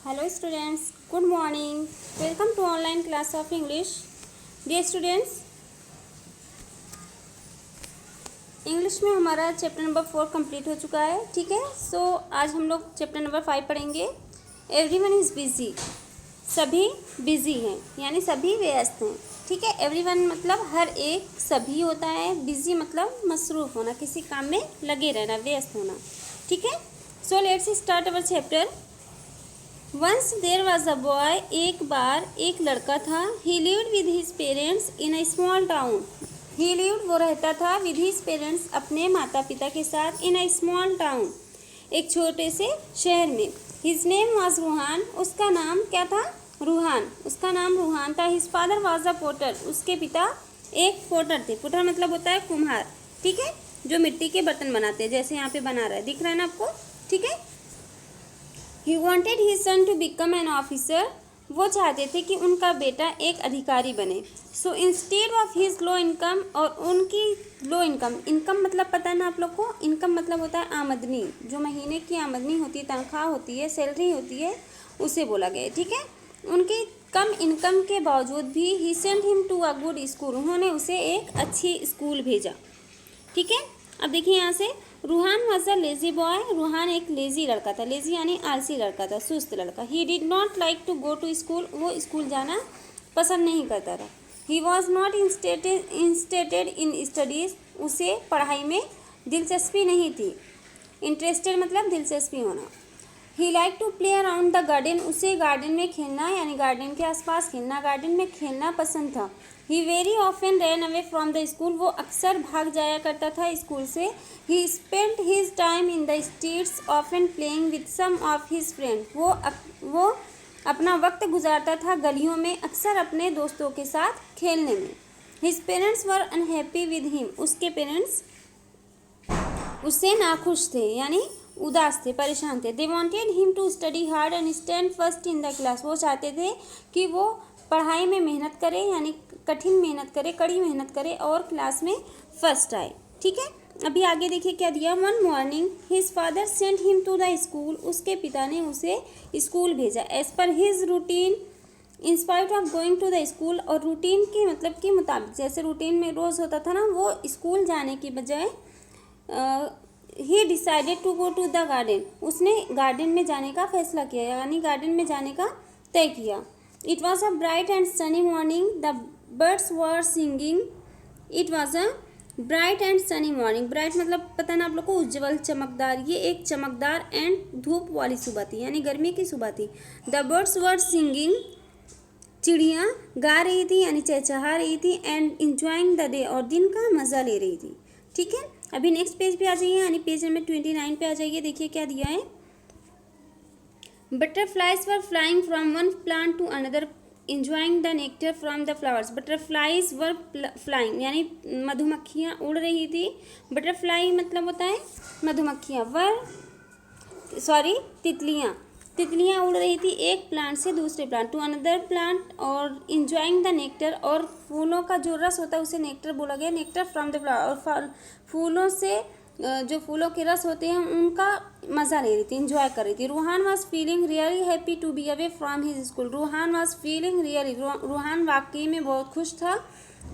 Hello students, good morning. Welcome to online class of English. Dear students, English में हमारा chapter number 4 complete हो चुका है. ठीक है. सो आज हम लोग चैप्टर नंबर 5 पढ़ेंगे. Everyone is busy. सभी बिजी हैं यानी सभी व्यस्त हैं. ठीक है. एवरीवन मतलब हर एक, सभी होता है, बिजी मतलब मसरूफ़ होना, किसी काम में लगे रहना, व्यस्त होना. ठीक है. So let's start our chapter. Once there was a boy. एक बार एक लड़का था. He lived with his parents in a small town. He lived वो रहता था विद हिज पेरेंट्स अपने माता पिता के साथ इन अ स्मॉल टाउन एक छोटे से शहर में. His name was Ruhan. उसका नाम क्या था? रूहान. उसका नाम रूहान था. His father was a potter. उसके पिता एक पोटर थे. पोटर मतलब होता है कुम्हार. ठीक है. जो मिट्टी के बर्तन बनाते हैं, जैसे यहाँ पे बना रहा है, दिख रहा है ना आपको. ठीक है. He wanted his son to become an officer. वो चाहते थे कि उनका बेटा एक अधिकारी बने. So instead of his low income, और उनकी लो इनकम मतलब पता है ना आप लोग को. इनकम मतलब होता है आमदनी, जो महीने की आमदनी होती है, तनख्वाह होती है, सैलरी होती है, उसे बोला गया. ठीक है. उनकी कम इनकम के बावजूद भी he sent him to a good school. उन्होंने उसे एक अच्छी स्कूल भेजा. ठीक है. अब देखिए यहाँ से, Ruhan was a lazy boy. Ruhan एक लेजी लड़का था. लेजी यानी आलसी लड़का था, सुस्त लड़का. He did not like to go to school. वो स्कूल जाना पसंद नहीं करता था. He was not interested in studies. उसे पढ़ाई में दिलचस्पी नहीं थी. इंटरेस्टेड मतलब दिलचस्पी होना. He like to play around the garden. उसे गार्डन में खेलना यानी गार्डन के आसपास खेलना, गार्डन में खेलना पसंद था. He very often ran away from the school. वो अक्सर भाग जाया करता था स्कूल से. He spent his time in the streets often playing with some of his friend. वो अपना वक्त गुजारता था गलियों में, अक्सर अपने दोस्तों के साथ खेलने में. His parents were unhappy with him. उसके पेरेंट्स उससे नाखुश थे यानी उदास थे, परेशान थे. They wanted him to study hard and stand first in the class. वो चाहते थे कि वो पढ़ाई में मेहनत करे यानी कठिन मेहनत करे, कड़ी मेहनत करे और क्लास में फर्स्ट आए. ठीक है. अभी आगे देखिए क्या दिया. One morning his father sent him to the school. उसके पिता ने उसे स्कूल भेजा. As per his routine in spite of going to the school. और रूटीन के मतलब के मुताबिक, जैसे रूटीन में रोज़ होता था ना, वो स्कूल जाने की बजाय he decided to go to the garden. उसने गार्डन में जाने का फैसला किया यानी गार्डन में जाने का तय किया. It was a bright and sunny morning. The birds were singing. It was a bright and sunny morning. Bright मतलब पता ना आप लोग को, उज्जवल, चमकदार. ये एक चमकदार एंड धूप वाली सुबह थी यानी गर्मी की सुबह थी. The birds were singing. चिड़ियाँ गा रही थी यानी चहचहा रही थी. And enjoying the day. और दिन का मज़ा ले रही थी. ठीक है. अभी नेक्स्ट पेज पे आ जाइए यानी पेज नंबर 29 पे आ जाइए. देखिए क्या दिया है. Butterflies were flying from one plant to another enjoying the nectar from the flowers. Butterflies were flying यानी मधुमक्खियाँ उड़ रही थी. बटरफ्लाई मतलब होता है मधुमक्खियाँ. तितलियाँ उड़ रही थी एक प्लांट से दूसरे प्लांट, टू अनदर प्लांट, और इंजॉइंग द नेक्टर. और फूलों का जो रस होता है उसे नेक्टर बोला गया. Nectar from the flower. और फूलों से जो फूलों के रस होते हैं उनका मज़ा ले रही थी, इंजॉय कर रही थी. Ruhan was feeling really happy to be away from his school. Ruhan was feeling really. Ruhan वाकई में बहुत खुश था.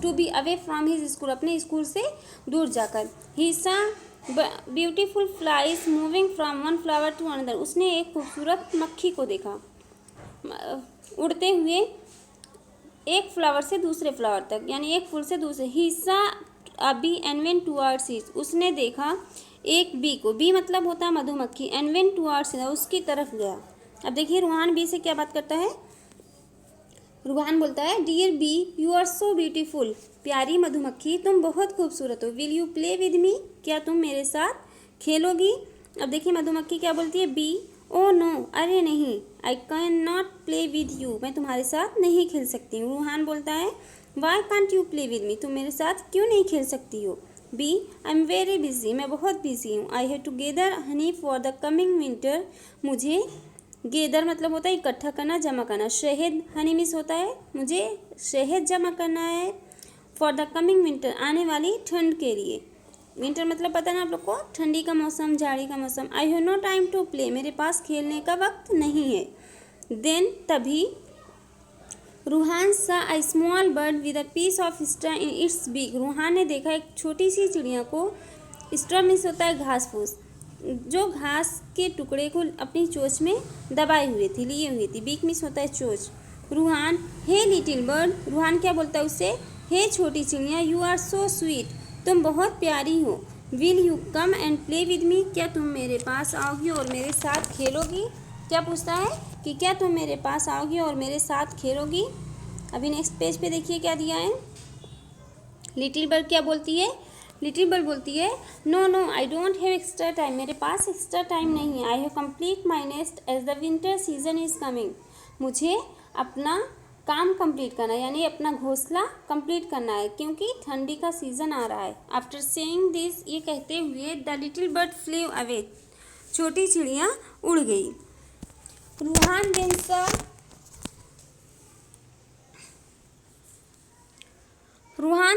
To be away from his school अपने स्कूल से दूर जाकर. He saw beautiful flies moving from one flower to another. उसने एक खूबसूरत मक्खी को देखा उड़ते हुए एक फ्लावर से दूसरे फ्लावर तक यानी एक फूल से दूसरे. He saw a bee and went towards it. उसने देखा एक बी को. बी मतलब होता है मधुमक्खी. एंड वेंट टुवर्ड्स इट, उसकी तरफ गया. अब देखिए रूहान बी से क्या बात करता है. रूहान बोलता है, dear bee you are so beautiful. प्यारी मधुमक्खी तुम बहुत खूबसूरत हो. Will you play with me. क्या तुम मेरे साथ खेलोगी. अब देखिए मधुमक्खी क्या बोलती है. Bee oh no. अरे नहीं. I can not play with you. मैं तुम्हारे साथ नहीं खेल सकती हूँ. रूहान बोलता है, why can't you play with me. तुम मेरे साथ क्यों नहीं खेल सकती हो. Bee I am very busy. मैं बहुत बिजी हूँ. I have to gather honey for the coming winter. मुझे गेदर मतलब होता है इकट्ठा करना, जमा करना. शहद हनी मिस होता है, मुझे शहद जमा करना है. फॉर द कमिंग विंटर आने वाली ठंड के लिए. विंटर मतलब पता है ना आप लोग को, ठंडी का मौसम, झाड़ी का मौसम. I have no time to play. मेरे पास खेलने का वक्त नहीं है. देन तभी Ruhan saw a small bird with a piece of straw in its beak. Ruhan ने देखा एक छोटी सी चिड़िया को, स्ट्रॉ मीन्स होता है घास फूस, जो घास के टुकड़े को अपनी चोंच में दबाए हुए थी, लिए हुई थी। बीक मीन्स होता है चोंच। रूहान, हे लिटिल बर्ड, रूहान क्या बोलता है उससे, हे छोटी चिड़िया, यू आर सो स्वीट, तुम बहुत प्यारी हो। Will you come and play with me, क्या तुम मेरे पास आओगी और मेरे साथ खेलोगी। क्या पूछता है कि क्या तुम मेरे पास आओगी और मेरे साथ खेलोगी। अभी नेक्स्ट पेज पे देखिए क्या दिया है। लिटिल बर्ड क्या बोलती है, लिटिल बर्ड बोलती है, no no I don't have extra time, मेरे पास एक्स्ट्रा टाइम नहीं है। I have complete my nest as the winter season is coming, मुझे अपना काम कंप्लीट करना है, यानी अपना घोंसला कंप्लीट करना है, क्योंकि ठंडी का सीज़न आ रहा है। आफ्टर सेइंग दिस, ये कहते हुए द लिटिल बर्ड फ्लेव अवे, छोटी चिड़िया उड़ गई। रूहान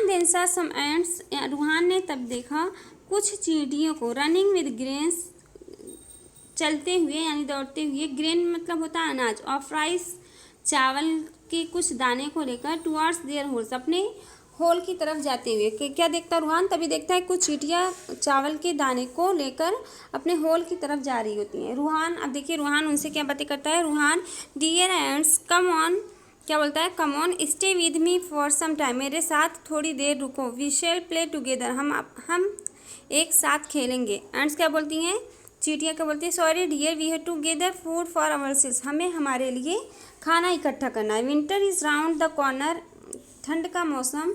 देन सा सम एंट्स, रूहान ने तब देखा कुछ चींटियों को, रनिंग विद ग्रेन्स, चलते हुए यानी दौड़ते हुए, ग्रेन मतलब होता है अनाज, और राइस, चावल के कुछ दाने को लेकर, टुवार्ड्स देयर होल्स, अपने होल की तरफ जाते हुए। क्या देखता रूहान, तभी देखता है कुछ चींटियाँ चावल के दाने को लेकर अपने होल की तरफ जा रही होती हैं। रूहान, अब देखिए रूहान उनसे क्या बातें करता है। Ruhan, dear ants come on, क्या बोलता है, come on stay with me for some time, मेरे साथ थोड़ी देर रुको। वी शैल प्ले टुगेदर, हम एक साथ खेलेंगे। एंड्स क्या बोलती हैं, चींटियाँ क्या बोलती है, sorry dear we have to gather food for ourselves, हमें हमारे लिए खाना इकट्ठा करना है। Winter is round the corner, ठंड का मौसम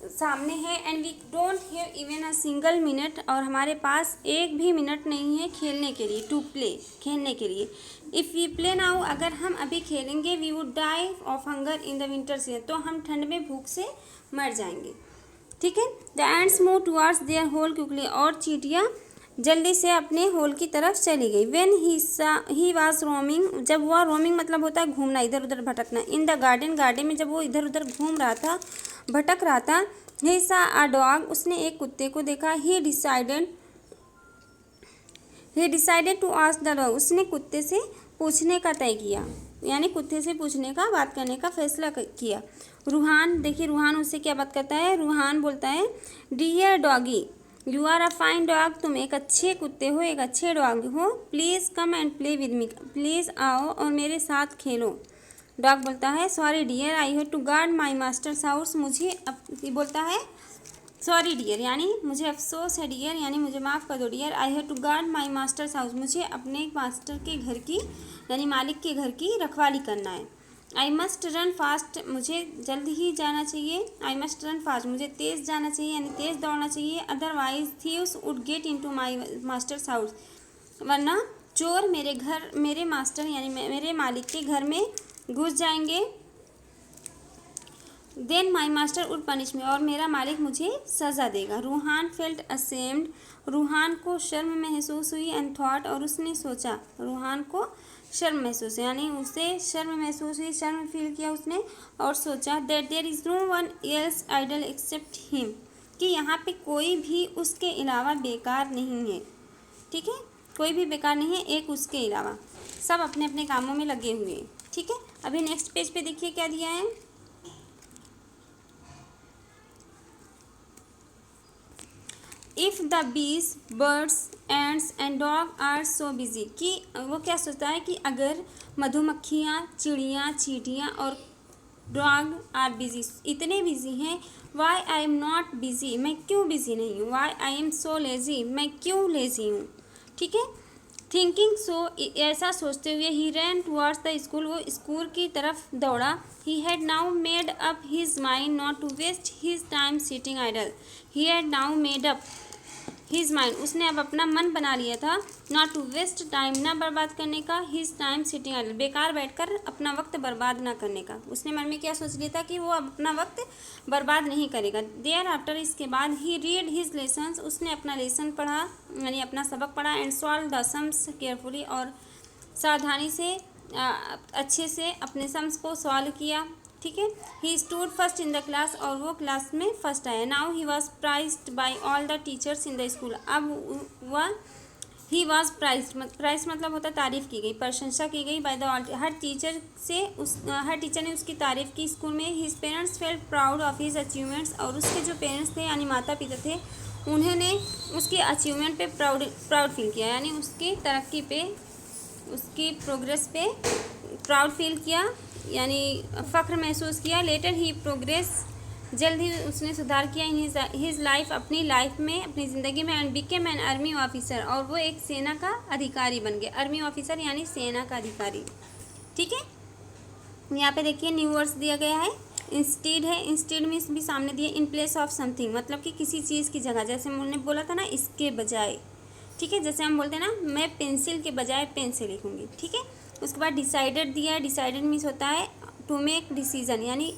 सामने है। And we don't have even a single minute, और हमारे पास एक भी मिनट नहीं है खेलने के लिए, टू प्ले, खेलने के लिए। इफ़ वी प्ले नाउ, अगर हम अभी खेलेंगे, we would die of hunger in the winter season, तो हम ठंड में भूख से मर जाएंगे। ठीक है। The ants move towards their hole quickly, और चींटियाँ जल्दी से अपने होल की तरफ चली गई। व्हेन ही वाज रोमिंग, जब वह, रोमिंग मतलब होता है घूमना, इधर उधर भटकना। इन द गार्डन, गार्डन में जब वो इधर उधर घूम रहा था, भटक रहा था। ही सा अ डॉग, उसने एक कुत्ते को देखा। He decided to ask the dog, उसने कुत्ते से पूछने का तय किया, यानी कुत्ते से पूछने का, बात करने का फैसला किया। रूहान, देखिए रूहान उससे क्या बात करता है। रूहान बोलता है, dear doggy you are a fine dog, तुम एक अच्छे कुत्ते हो, एक अच्छे डॉग हो। Please come and play with me, please आओ और मेरे साथ खेलो। डॉग बोलता है, sorry dear I have to guard my master's house, मुझे बोलता है सॉरी डियर, यानी मुझे अफसोस है, डियर यानी मुझे माफ़ कर दो, dear I have to guard my master's house, मुझे अपने मास्टर के घर की, यानी मालिक के घर की रखवाली करना है। आई मस्ट रन फास्ट, मुझे जल्द ही जाना चाहिए। आई मस्ट रन फास्ट, मुझे तेज़ जाना चाहिए, यानी तेज़ दौड़ना चाहिए। Otherwise thieves would get into my master's house, वरना चोर मेरे मास्टर यानी मेरे मालिक के घर में घुस जाएंगे। Then my master would punish me, और मेरा मालिक मुझे सज़ा देगा। रूहान फेल्ट असेम्ड, रूहान को शर्म महसूस हुई। एंड थॉट, और उसने सोचा, रूहान को शर्म महसूस, यानी उसे शर्म महसूस हुई, शर्म फील किया उसने, और सोचा that there is no one else idle except him, कि यहाँ पे कोई भी उसके अलावा बेकार नहीं है। ठीक है, कोई भी बेकार नहीं है, एक उसके अलावा, सब अपने अपने कामों में लगे हुए हैं। ठीक है, अभी नेक्स्ट पेज पे देखिए क्या दिया है। If the bees, birds, ants and dog are so busy, कि वो क्या सोचता है कि अगर मधुमक्खियाँ, चिड़ियाँ, चींटियाँ और डॉग आर बिजी, इतने बिजी हैं, why I am not busy, मैं क्यों बिजी नहीं हूँ। Why I am so lazy, मैं क्यों लेज़ी हूँ। ठीक है, थिंकिंग सो, ऐसा सोचते हुए, he ran towards the school, वो स्कूल की तरफ दौड़ा। He had now made up his mind not to waste his time sitting idle, he had now made up his mind, उसने अब अपना मन बना लिया था, नॉट टू वेस्ट टाइम, ना बर्बाद करने का, हिज टाइम सिटिंग आइडल, बेकार बैठकर अपना वक्त बर्बाद ना करने का। उसने मन में क्या सोच लिया था कि वो अब अपना वक्त बर्बाद नहीं करेगा। देयर आफ्टर, इसके बाद, ही रीड हिज लेसन्स, उसने अपना लेसन पढ़ा, यानी अपना सबक पढ़ा। And solve the sums carefully, और सावधानी से अच्छे से अपने सम्स को सॉल्व किया। ठीक है, he stood first in the class, और वो क्लास में फर्स्ट आया। Now he was praised by all the teachers in the school, अब वह ही वॉज प्राइज्ड, प्राइज मतलब होता है तारीफ़ की गई, प्रशंसा की गई बाय द हर टीचर से, हर टीचर ने उसकी तारीफ़ की स्कूल में। His parents felt proud of his achievements, और उसके जो पेरेंट्स थे यानी माता पिता थे, उन्होंने उसकी अचीवमेंट पे प्राउड फील किया, यानी उसकी तरक्की पे, उसकी प्रोग्रेस पे प्राउड फील किया, यानी फ़ख्र महसूस किया। लेटर ही प्रोग्रेस, जल्द ही उसने सुधार किया इन हिज लाइफ, अपनी लाइफ में, अपनी ज़िंदगी में। And became an army officer, और वो एक सेना का अधिकारी बन गया। आर्मी ऑफिसर यानी सेना का अधिकारी, ठीक है। यहाँ पे देखिए न्यू वर्ड्स दिया गया है। इंस्टीड है, इंस्टीड में भी सामने दिए। इन प्लेस ऑफ समथिंग मतलब कि किसी चीज़ की जगह, जैसे हमने बोला था ना इसके बजाय, ठीक है। जैसे हम बोलते हैं ना मैं पेंसिल के बजाय पेन से लिखूँगी, ठीक है। उसके बाद डिसाइडेड दिया है। डिसाइडेड मीन्स होता है टू मेक डिसीजन, यानी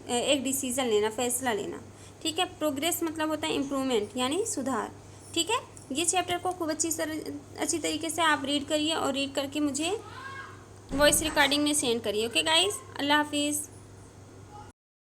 एक डिसीज़न लेना, फैसला लेना, ठीक है। प्रोग्रेस मतलब होता है इम्प्रूवमेंट यानी सुधार, ठीक है। ये चैप्टर को खूब अच्छी तरीके से आप रीड करिए, और रीड करके मुझे वॉइस रिकॉर्डिंग में सेंड करिए। ओके गाइस, अल्लाह हाफिज़।